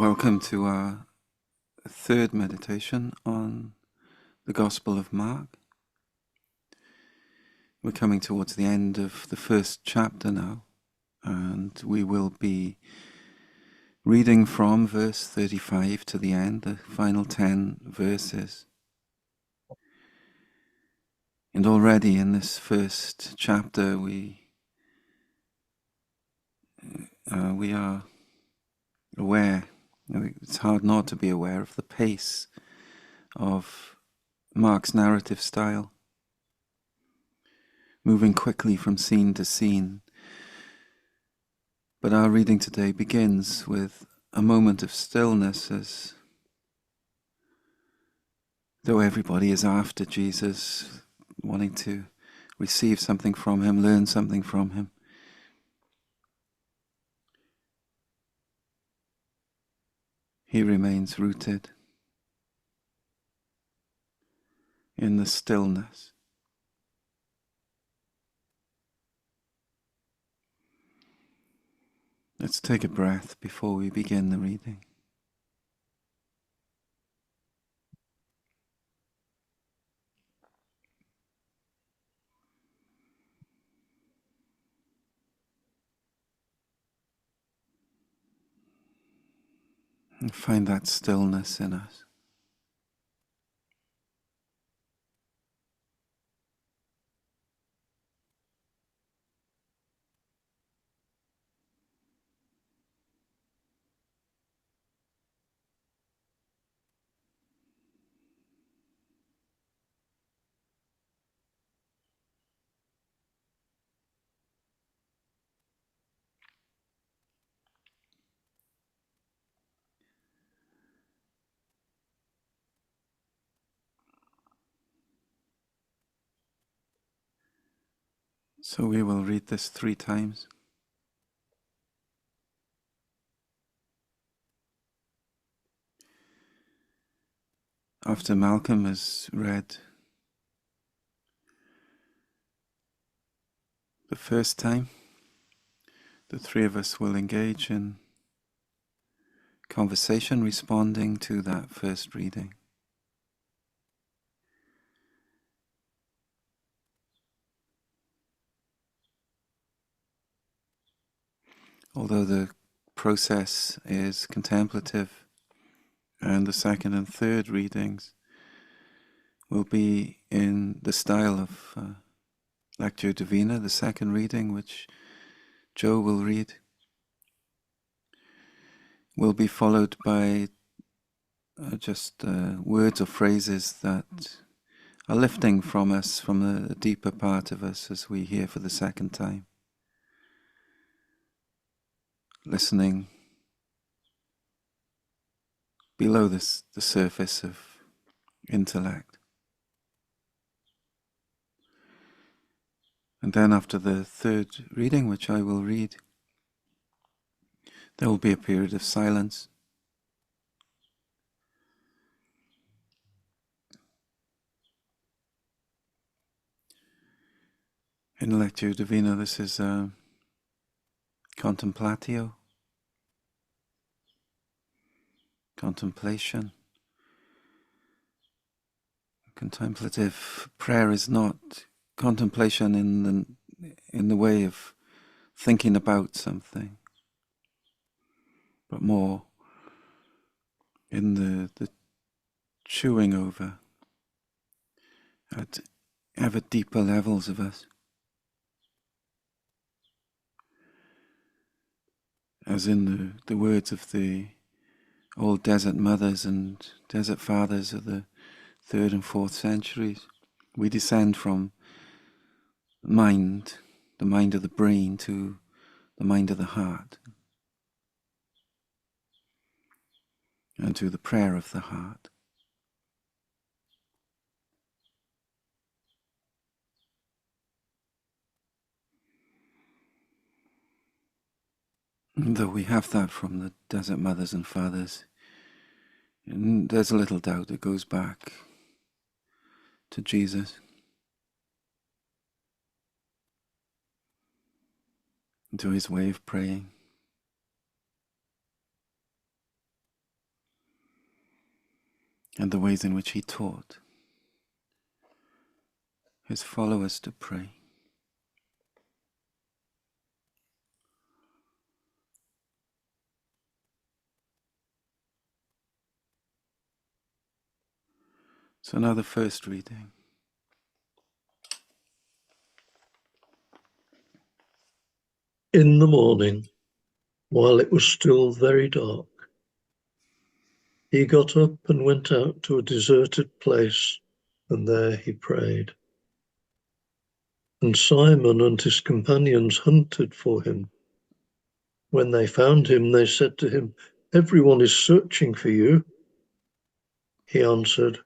Welcome to our third meditation on the Gospel of Mark. We're coming towards the end of the first chapter now, and we will be reading from verse 35 to the end, the final 10 verses. And already in this first chapter we are aware, it's hard not to be aware of the pace of Mark's narrative style, moving quickly from scene to scene. But our reading today begins with a moment of stillness, as though everybody is after Jesus, wanting to receive something from him, learn something from him. He remains rooted in the stillness. Let's take a breath before we begin the reading. And find that stillness in us. So we will read this 3 times. After Malcolm has read the first time, the 3 of us will engage in conversation responding to that first reading. Although the process is contemplative, and the second and third readings will be in the style of Lectio Divina, the second reading, which Joe will read, will be followed by just words or phrases that are lifting from us, from a deeper part of us as we hear for the second time. Listening below the surface of intellect. And then after the third reading, which I will read, there will be a period of silence. In Lectio Divina, this is contemplatio, contemplation. Contemplative prayer is not contemplation in the way of thinking about something, but more in the chewing over at ever deeper levels of us. As in the words of the old desert mothers and desert fathers of the 3rd and 4th centuries, we descend from the mind of the brain, to the mind of the heart, and to the prayer of the heart. And though we have that from the desert mothers and fathers, and there's a little doubt it goes back to Jesus, to his way of praying. and the ways in which he taught his followers to pray. So now the first reading. In the morning, while it was still very dark, he got up and went out to a deserted place, and there he prayed. And Simon and his companions hunted for him. When they found him, they said to him, "Everyone is searching for you." He answered,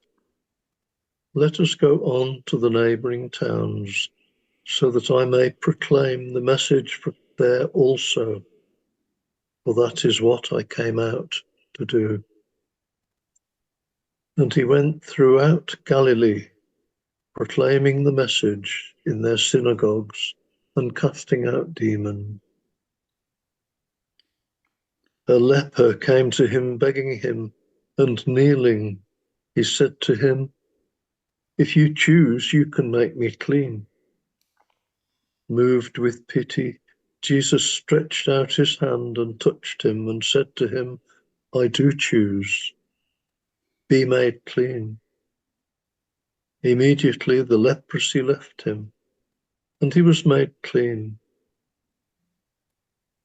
"Let us go on to the neighboring towns, so that I may proclaim the message there also, for that is what I came out to do." And he went throughout Galilee, proclaiming the message in their synagogues and casting out demons. A leper came to him, begging him, and kneeling, he said to him, "If you choose, you can make me clean." Moved with pity, Jesus stretched out his hand and touched him and said to him, "I do choose. Be made clean." Immediately the leprosy left him, and he was made clean.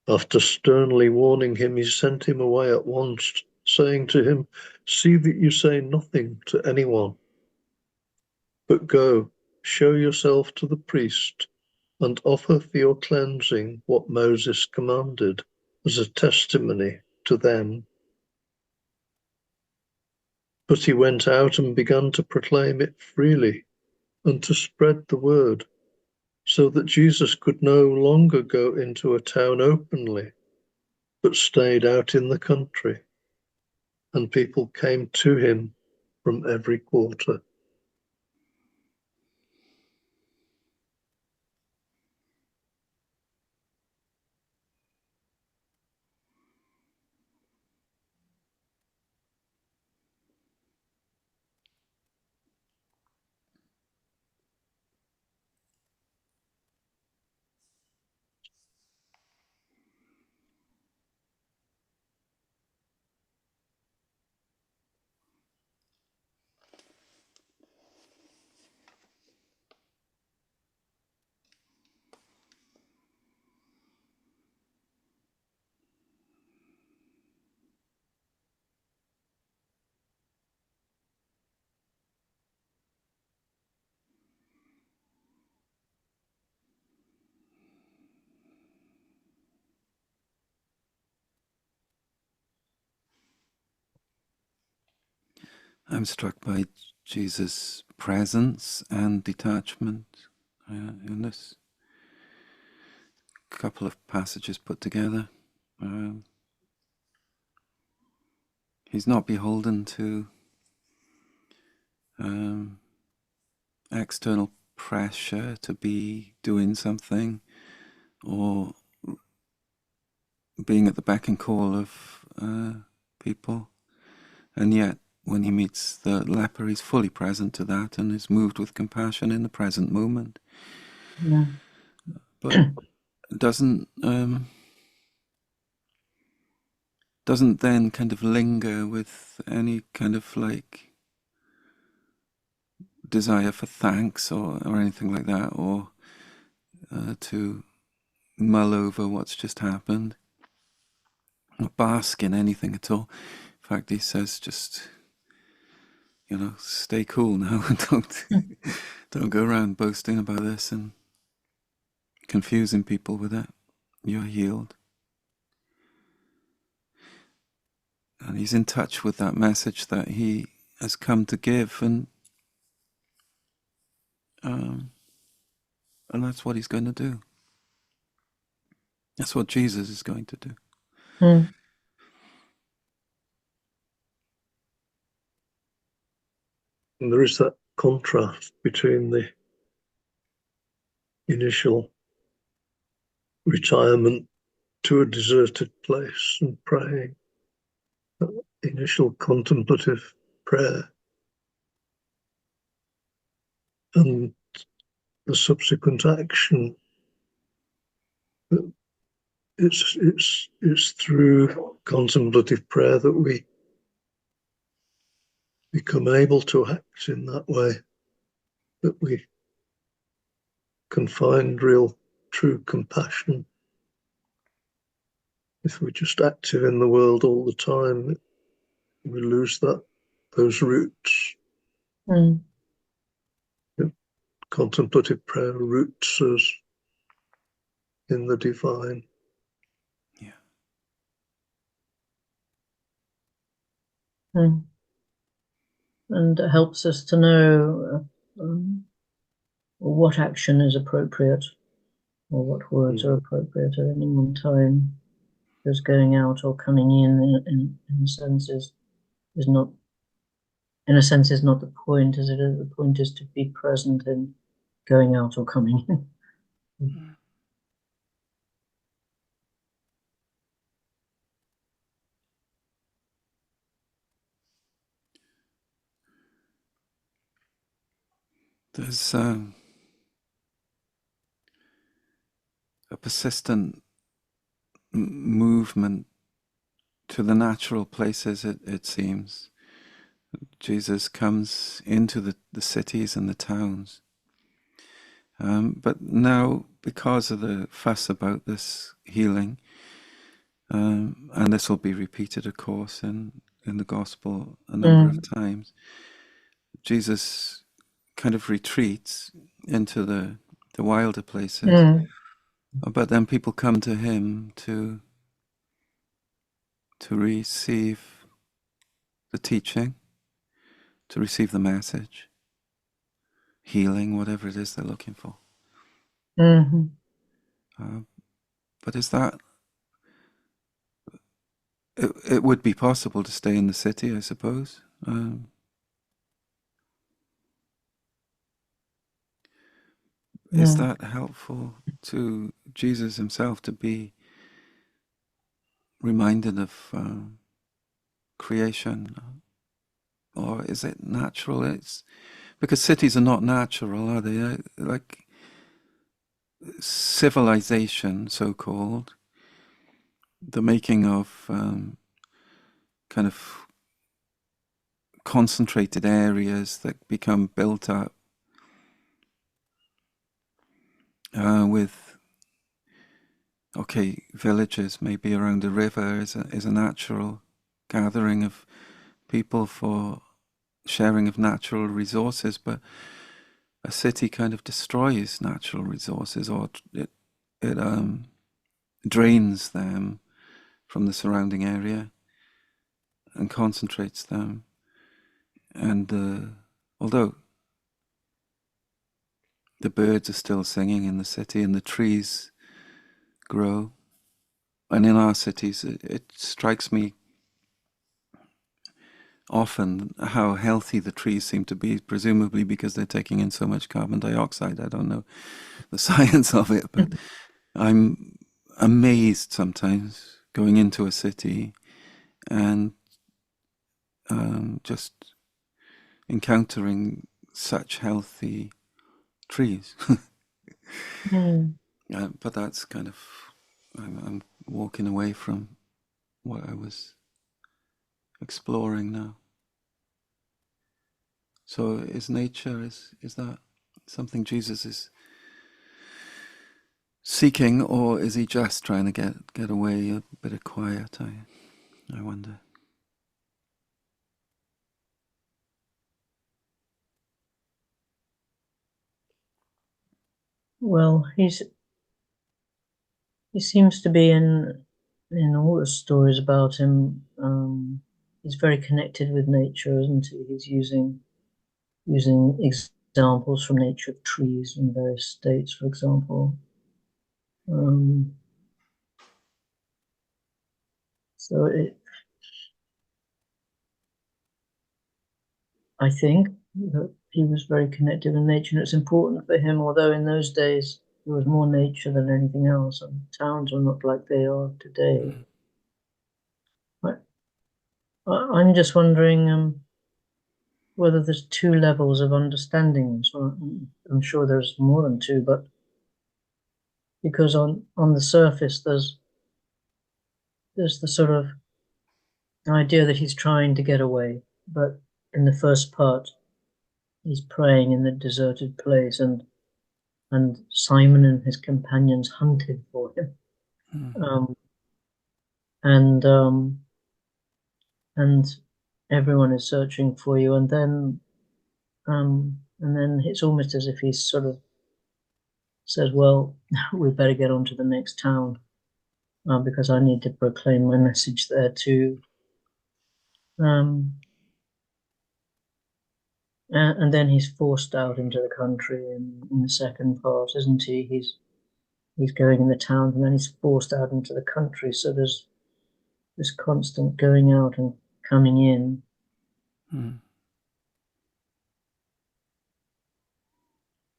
After sternly warning him, he sent him away at once, saying to him, "See that you say nothing to anyone, but go, show yourself to the priest, and offer for your cleansing what Moses commanded as a testimony to them." But he went out and began to proclaim it freely and to spread the word, so that Jesus could no longer go into a town openly, but stayed out in the country, and people came to him from every quarter. I'm struck by Jesus' presence and detachment in this couple of passages put together. He's not beholden to external pressure to be doing something or being at the beck and call of people. And yet, when he meets the leper, he's fully present to that and is moved with compassion in the present moment. Yeah. But doesn't then kind of linger with any kind of like desire for thanks or anything like that, or to mull over what's just happened, or bask in anything at all. In fact, he says, just, stay cool now and don't go around boasting about this and confusing people with it. You're healed. And he's in touch with that message that he has come to give, and that's what he's going to do. That's what Jesus is going to do. Mm. And there is that contrast between the initial retirement to a deserted place and praying, that initial contemplative prayer and the subsequent action. It's through contemplative prayer that we become able to act in that way, that we can find real, true compassion. If we're just active in the world all the time, we lose those roots. Mm. Contemplative prayer roots us in the divine. Yeah. Mm. And it helps us to know what action is appropriate or what words are appropriate at any one time. Because going out or coming in a sense is not, in a sense, is not the point, is it? The point is to be present in going out or coming in. There's a persistent movement to the natural places, it seems. Jesus comes into the cities and the towns. But now, because of the fuss about this healing, and this will be repeated, of course, in the gospel a number of times, Jesus kind of retreats into the wilder places. But then people come to him to receive the teaching, to receive the message, healing, whatever it is they're looking for. Mm-hmm. But is that... It would be possible to stay in the city, I suppose. Is that helpful to Jesus himself to be reminded of creation? Or is it natural? It's because cities are not natural, are they? Like civilization, so-called, the making of kind of concentrated areas that become built up with, okay, villages maybe around a river is a natural gathering of people for sharing of natural resources, but a city kind of destroys natural resources, or it drains them from the surrounding area and concentrates them. And although the birds are still singing in the city and the trees grow, and in our cities, it strikes me often how healthy the trees seem to be, presumably because they're taking in so much carbon dioxide. I don't know the science of it, but I'm amazed sometimes going into a city and just encountering such healthy trees. But that's kind of, I'm walking away from what I was exploring now. So is nature, is that something Jesus is seeking, or is he just trying to get away, a bit of quiet? I wonder. Well, he seems to be in all the stories about him. He's very connected with nature, isn't he? He's using examples from nature of trees in various states, for example. So I think that he was very connected with nature, and it's important for him, although in those days there was more nature than anything else, and towns were not like they are today. I'm just wondering, whether there's two levels of understanding. So I'm sure there's more than two, but because on the surface there's the sort of idea that he's trying to get away, but in the first part he's praying in the deserted place, and Simon and his companions hunted for him, um, and everyone is searching for you, and then it's almost as if he sort of says, "Well, we better get on to the next town because I need to proclaim my message there too." Um, and then he's forced out into the country in the second part, isn't he? He's going in the town, and then he's forced out into the country. So there's this constant going out and coming in. Mm.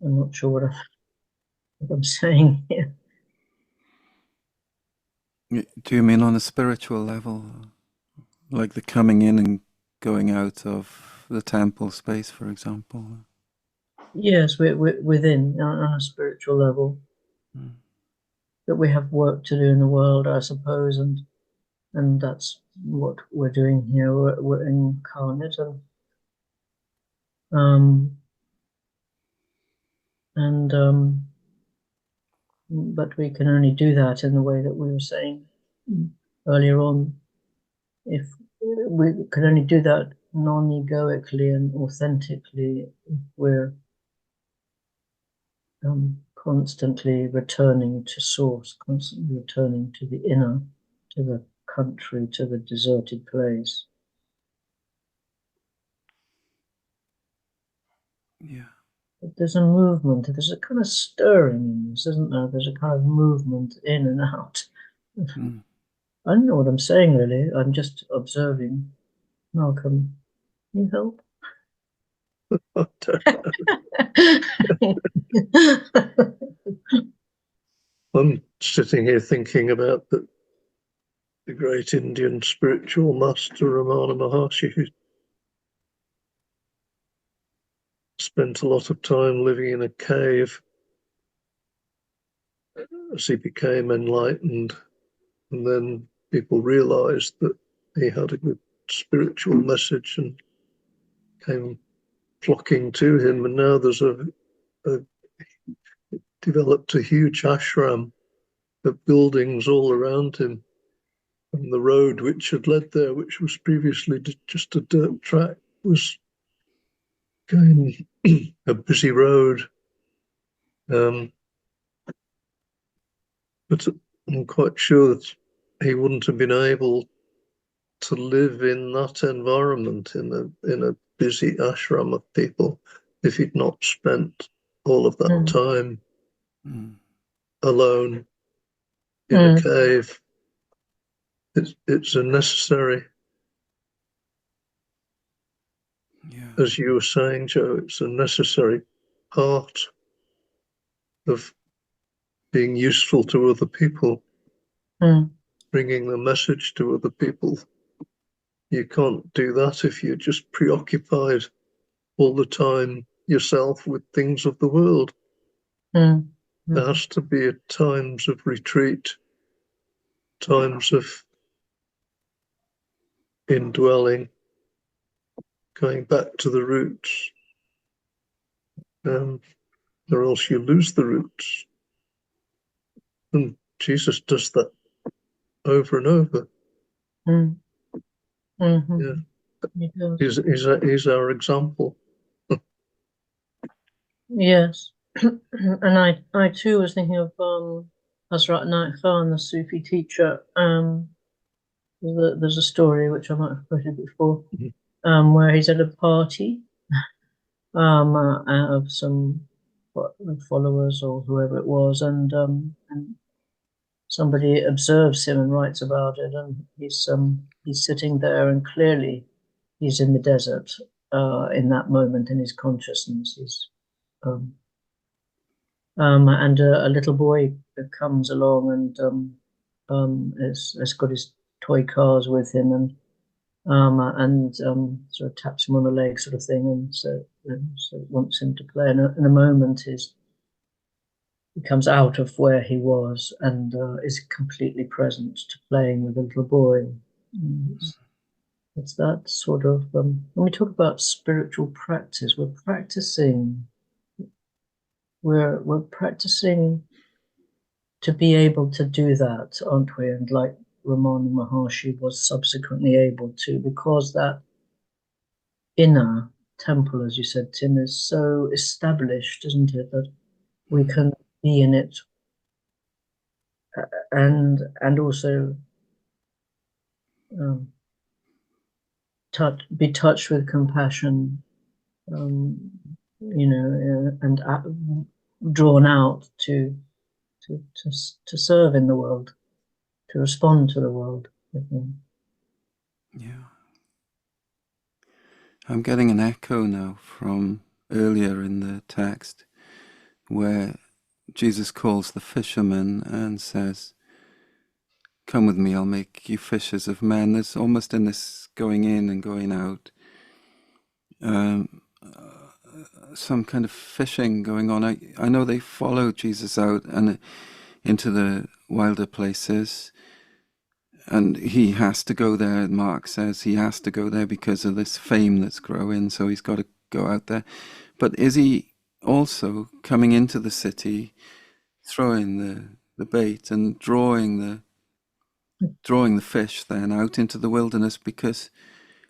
I'm not sure what I'm saying here. Do you mean on a spiritual level, like the coming in and going out of the temple space, for example? Yes, we're within on a spiritual level, that we have work to do in the world, I suppose, and that's what we're doing here. We're incarnate, um, and but we can only do that in the way that we were saying earlier on. If we can only do that non-egoically and authentically, if we're constantly returning to source, constantly returning to the inner, to the country, to the deserted place. Yeah. But there's a movement, there's a kind of stirring in this, isn't there? There's a kind of movement in and out. Mm. I don't know what I'm saying, really. I'm just observing. Malcolm, can you help? I'm sitting here thinking about the great Indian spiritual master Ramana Maharshi, who spent a lot of time living in a cave as he became enlightened. And then people realized that he had a good spiritual message and came flocking to him. And now there's a developed a huge ashram of buildings all around him. And the road which had led there, which was previously just a dirt track, was going a busy road. But I'm quite sure that he wouldn't have been able to live in that environment in a busy ashram of people if he'd not spent all of that time alone in a cave. It's a necessary, as you were saying, Joe, it's a necessary part of being useful to other people, bringing the message to other people. You can't do that if you're just preoccupied all the time yourself with things of the world. There has to be times of retreat, times of indwelling, going back to the roots, or else you lose the roots. And Jesus does that over and over. Yeah. He's our example. Yes. And I too was thinking of Hazrat Inayat Khan, the Sufi teacher. There's a story which I might have quoted before, where he's at a party of some followers or whoever it was, and somebody observes him and writes about it, and he's sitting there, and clearly he's in the desert in that moment in his consciousness. He's and a little boy comes along and has got his toy cars with him, and sort of taps him on the leg, sort of thing, and so wants him to play. And in a moment, he comes out of where he was and is completely present to playing with a little boy. It's that sort of when we talk about spiritual practice, we're practicing to be able to do that, aren't we? And like Ramana Maharshi was subsequently able to, because that inner temple, as you said, Tim, is so established, isn't it, that we can be in it and also um, be touched with compassion, and drawn out to serve in the world, to respond to the world. Yeah. I'm getting an echo now from earlier in the text where Jesus calls the fishermen and says, "Come with me, I'll make you fishers of men." There's almost in this going in and going out some kind of fishing going on. I know they followed Jesus out and into the wilder places, and he has to go there. Mark says he has to go there because of this fame that's growing, so he's got to go out there. But is he also coming into the city, throwing the bait and drawing the fish then out into the wilderness? Because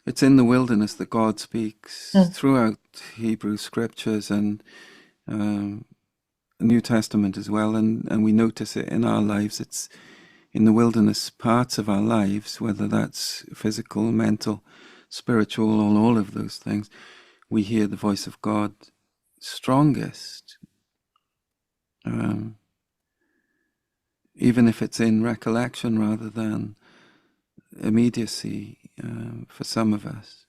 it's in the wilderness that God speaks throughout Hebrew scriptures and New Testament as well, and we notice it in our lives. It's in the wilderness parts of our lives, whether that's physical, mental, spiritual, or all of those things, we hear the voice of God strongest. Even if it's in recollection rather than immediacy, for some of us.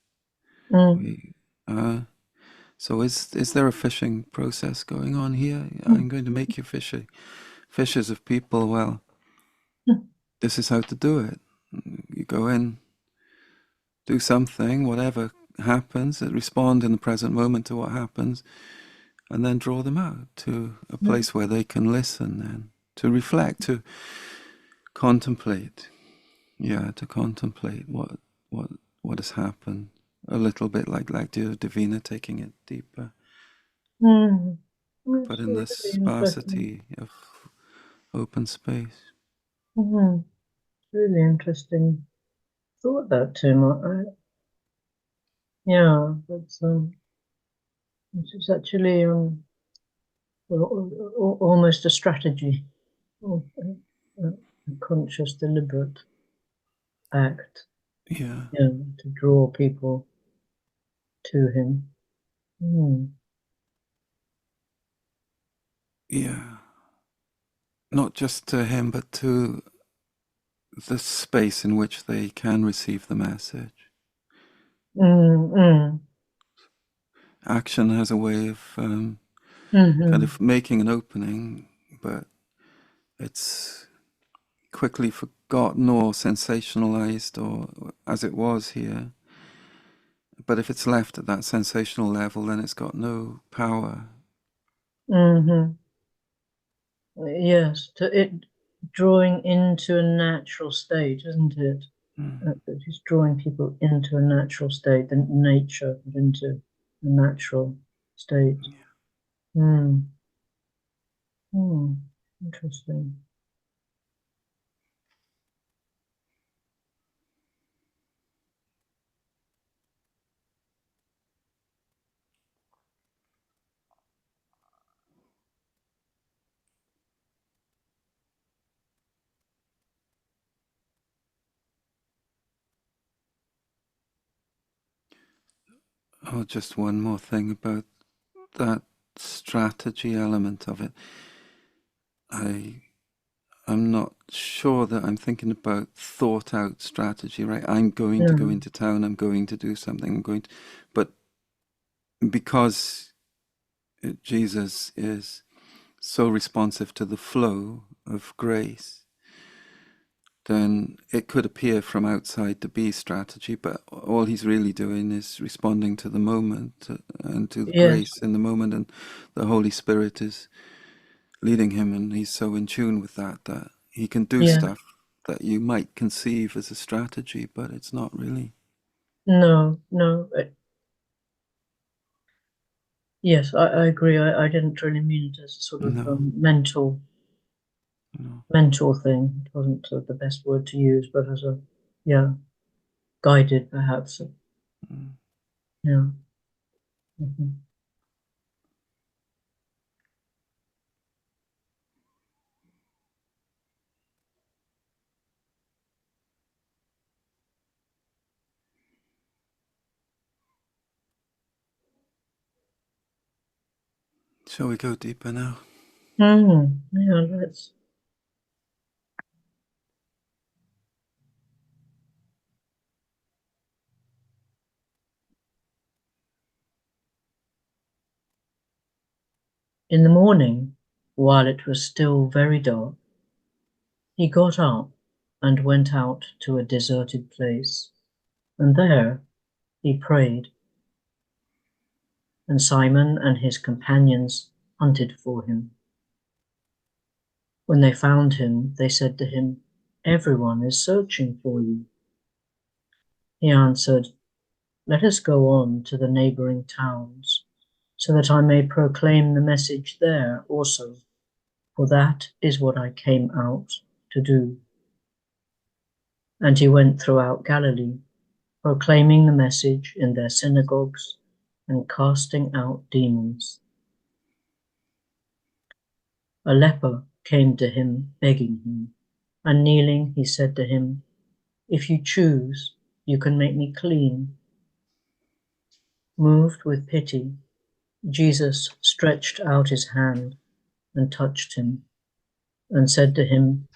So is there a fishing process going on here? I'm going to make you fishers of people. Well, this is how to do it. You go in, do something, whatever happens, respond in the present moment to what happens, and then draw them out to a place where they can listen and to reflect, to contemplate. Yeah, to contemplate what has happened. A little bit like Divina, taking it deeper. But in this sparsity of open space. Really interesting thought, that, Tim. It's actually almost a strategy, a conscious, deliberate act. Yeah. To draw people to him. Yeah. Not just to him, but to the space in which they can receive the message. Action has a way of kind of making an opening, but it's quickly forgotten or sensationalized, or as it was here. But if it's left at that sensational level, then it's got no power. Yes, drawing into a natural state, isn't it? It's drawing people into a natural state, the nature into a natural state. Interesting. Oh, just one more thing about that strategy element of it. I'm not sure that I'm thinking about thought out strategy, right? I'm going to go into town, I'm going to do something, but because Jesus is so responsive to the flow of grace, then it could appear from outside to be strategy, but all he's really doing is responding to the moment and to the Yes, grace in the moment, and the Holy Spirit is leading him, and he's so in tune with that that he can do yeah, stuff that you might conceive as a strategy, but it's not really. no, no. Yes, I agree. I didn't really mean it as a sort of No, no. mental thing. It wasn't the best word to use, but as a, yeah, guided perhaps. Mm. Yeah. Mhm. Shall we go deeper now? Yeah, let's. In the morning, while it was still very dark, he got up and went out to a deserted place, and there he prayed. And Simon and his companions hunted for him. When they found him, they said to him, "Everyone is searching for you." He answered, "Let us go on to the neighboring towns, so that I may proclaim the message there also, for that is what I came out to do." And he went throughout Galilee, proclaiming the message in their synagogues and casting out demons. A leper came to him, begging him, and kneeling, he said to him, "If you choose, you can make me clean." Moved with pity, Jesus stretched out his hand and touched him, and said to him,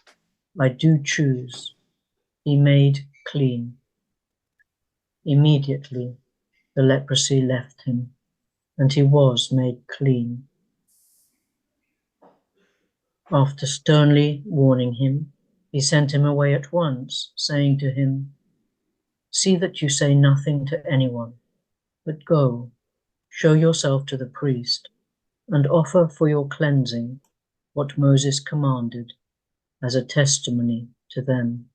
"I do choose." Be made clean. Immediately the leprosy left him, and he was made clean. After sternly warning him, he sent him away at once, saying to him, "See that you say nothing to anyone, but go, show yourself to the priest, and offer for your cleansing what Moses commanded as a testimony to them."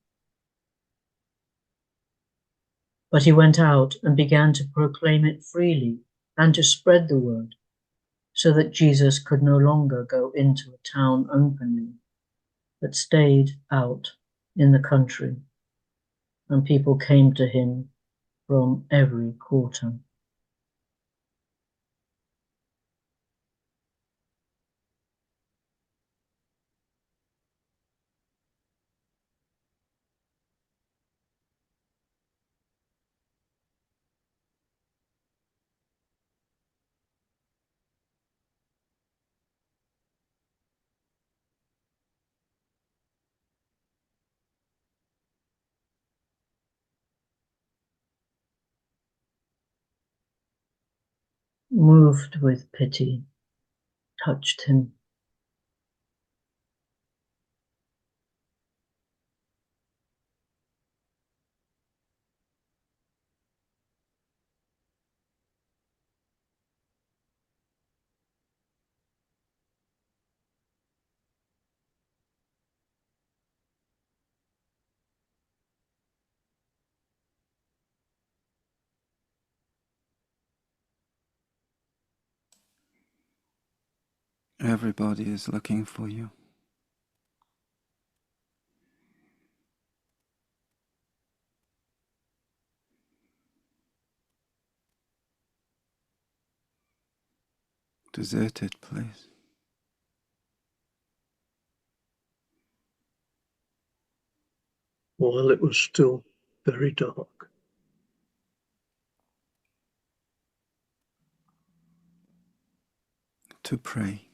But he went out and began to proclaim it freely and to spread the word, so that Jesus could no longer go into a town openly, but stayed out in the country, and people came to him from every quarter. Moved with pity, touched him. Everybody is looking for you. Deserted place. While it was still very dark. To pray.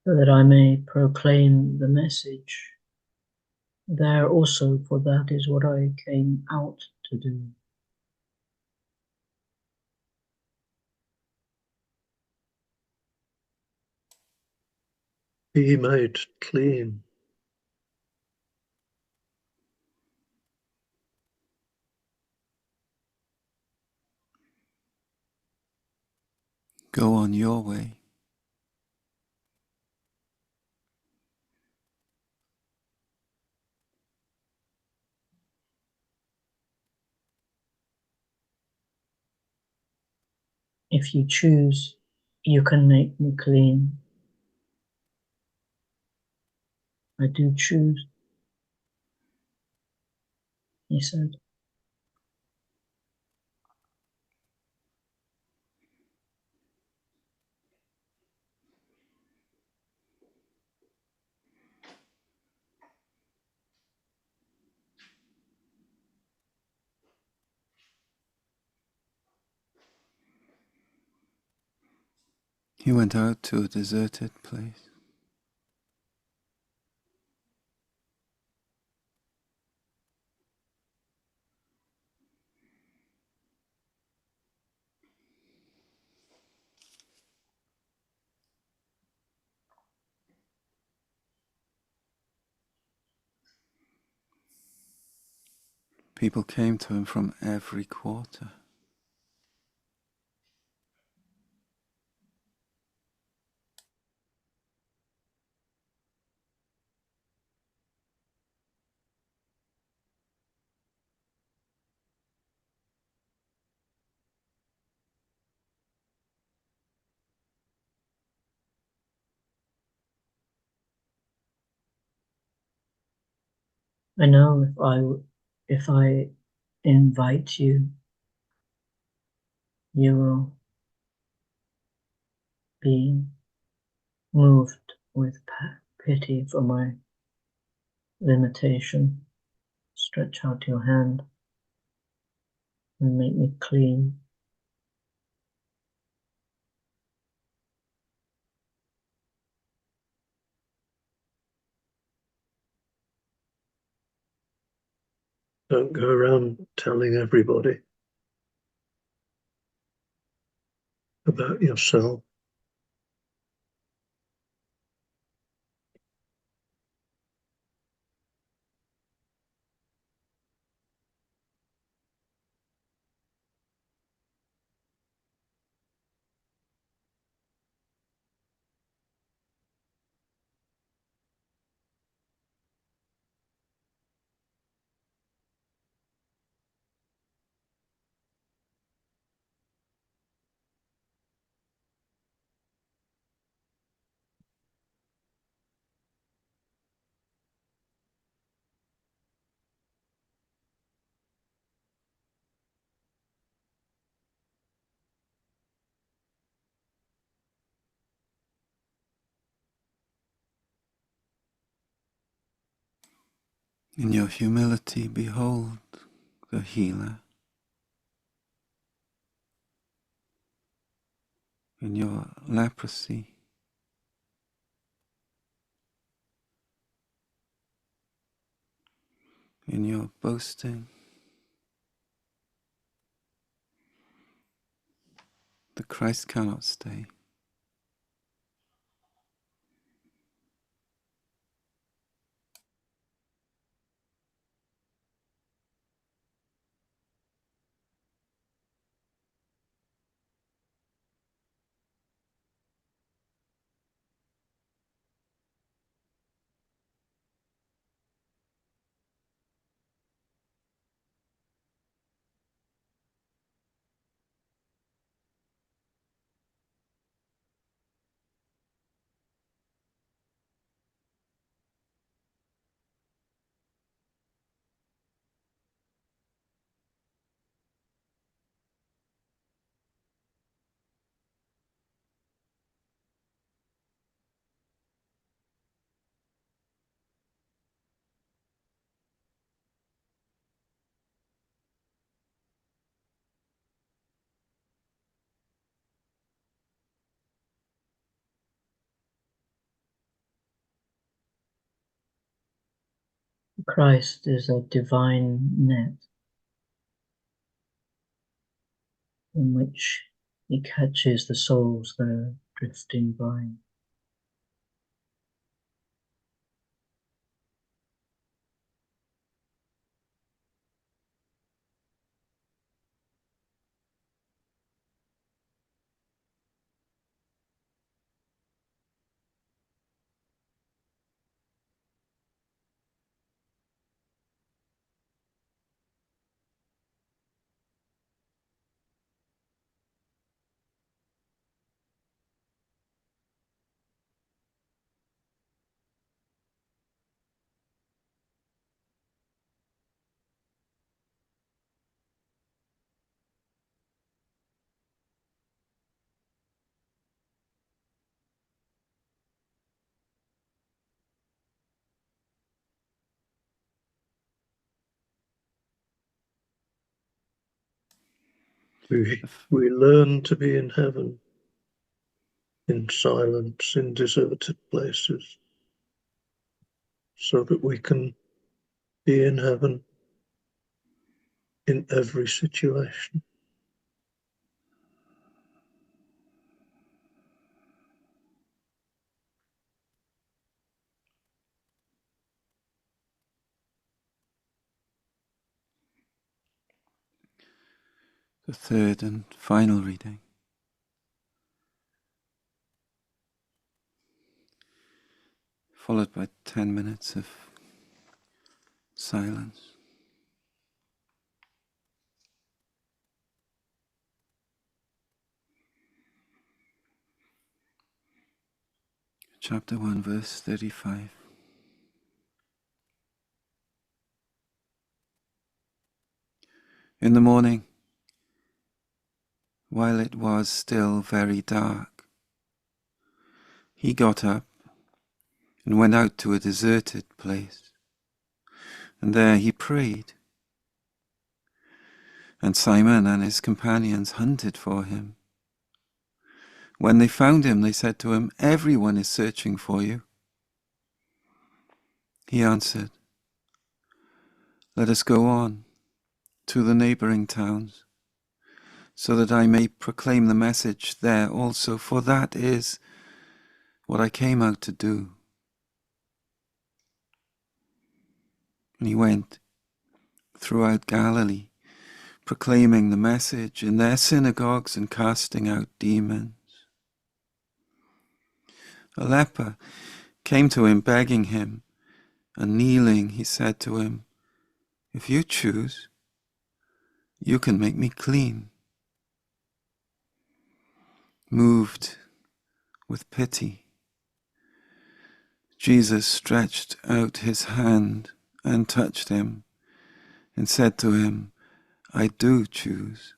so that I may proclaim the message. There also, for that is what I came out to do. Be made clean. Go on your way. If you choose, you can make me clean. I do choose, he said. He went out to a deserted place. People came to him from every quarter. I know if I invite you, you will be moved with pity for my limitation. Stretch out your hand and make me clean. Don't go around telling everybody about yourself. In your humility, behold the healer. In your leprosy, in your boasting, the Christ cannot stay. Christ is a divine net in which he catches the souls that are drifting by. We learn to be in heaven, in silence, in deserted places, so that we can be in heaven in every situation. The third and final reading, followed by 10 minutes of silence. Chapter 1, verse 35. In the morning, while it was still very dark, he got up and went out to a deserted place, and there he prayed. And Simon and his companions hunted for him. When they found him, they said to him, "Everyone is searching for you." He answered, "Let us go on to the neighboring towns, so that I may proclaim the message there also, for that is what I came out to do." And he went throughout Galilee, proclaiming the message in their synagogues and casting out demons. A leper came to him begging him, and kneeling he said to him, "If you choose, you can make me clean." Moved with pity, Jesus stretched out his hand and touched him and said to him, "I do choose.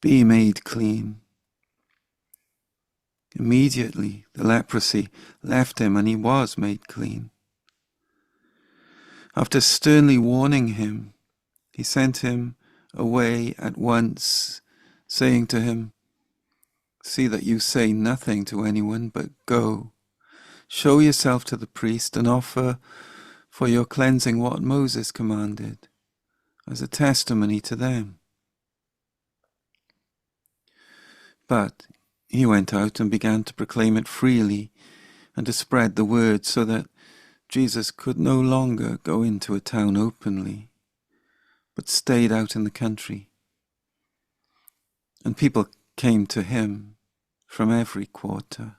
Be made clean." Immediately the leprosy left him and he was made clean. After sternly warning him, he sent him away at once, saying to him, "See that you say nothing to anyone, but go, show yourself to the priest and offer for your cleansing what Moses commanded, as a testimony to them." But he went out and began to proclaim it freely and to spread the word, so that Jesus could no longer go into a town openly, but stayed out in the country. And people came to him from every quarter.